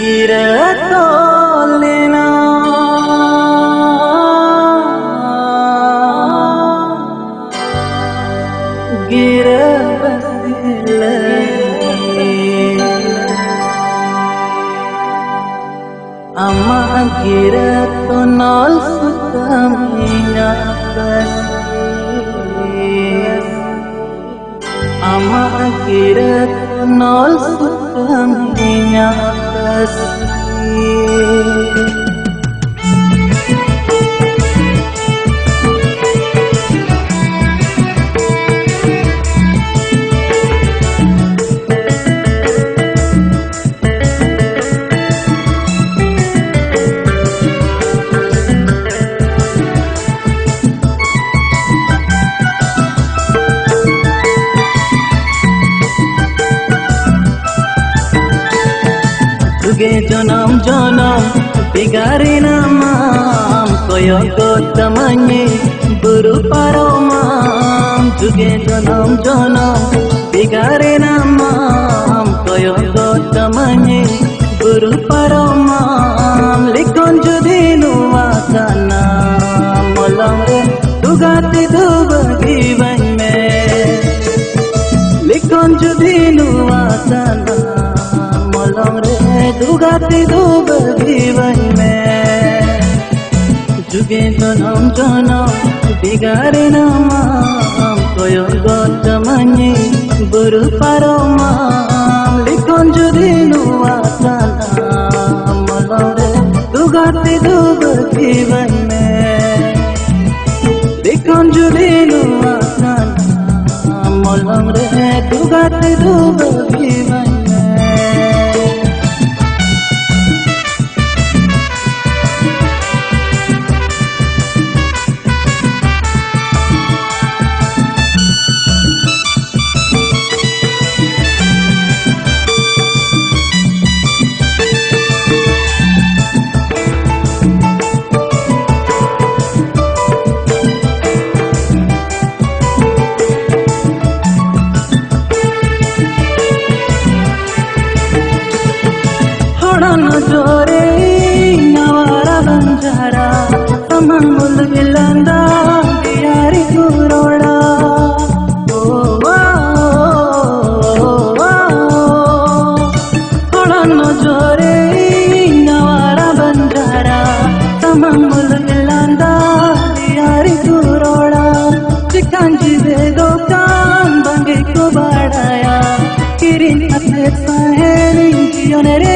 gira tolena gira basile ama gira tonol sutaminya ama gira tonol sutaminya Tuge janam janam bigari namam koyo gotamanye guru paromam tuge janam janam bigari namam koyo gotamanye guru paromam likon jodi nuwasana molam re tugate dubagi vanme likon jodi nuwasana molam re दुगाती दुबगी वन में जुगे जनम जनम बिगारे नाम कोयो गोतमनी गुरु परमाम लिखन जुदी नुवासना मलरे दुगाती दुबगी वन में लिखन जुदी नुवासना मलम रे दुगाती दुबगी वन जोरे नवारा बंजारा तमन मुल गिलंदा यारी गुरोड़ा ओ हड़न जोरे नवारा बंजारा तमन मुल गिलंदा यारी गुरोड़ा चिकन जीवे दोकान बंगे को बढ़ाया किरिन अपने सहेली जियोने रे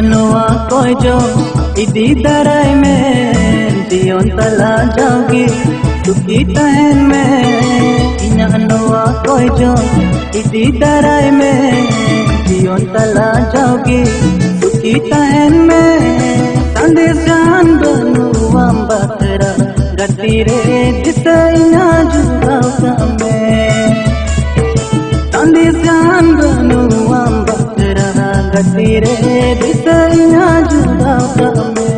Noa kojo idi darai mein dion tala jaugi suki tahen mein inya noa kojo idi darai mein dion tala jaugi suki tahen mein sandes jan banu ambakra gatire disainya juga kame sandes jan banu ambakra gatire disainya juga kame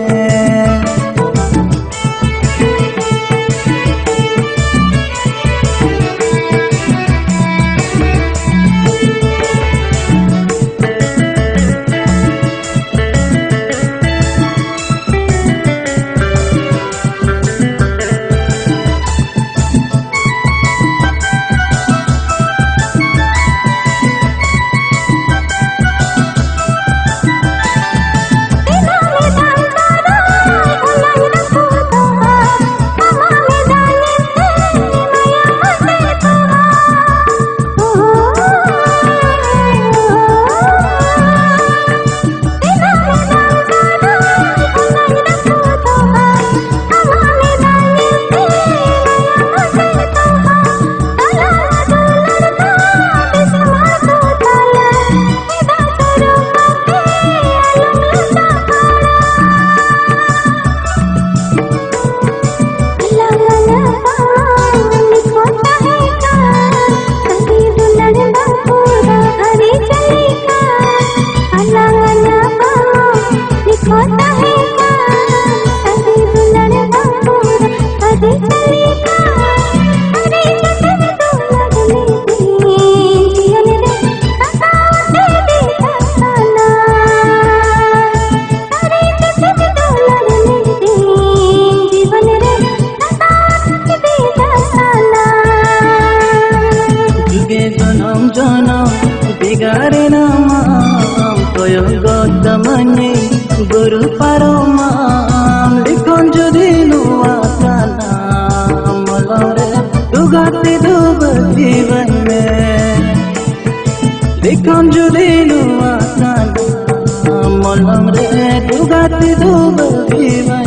जीवन में देखम जुदी नुआ सान मोलम रे दुगाती जीवन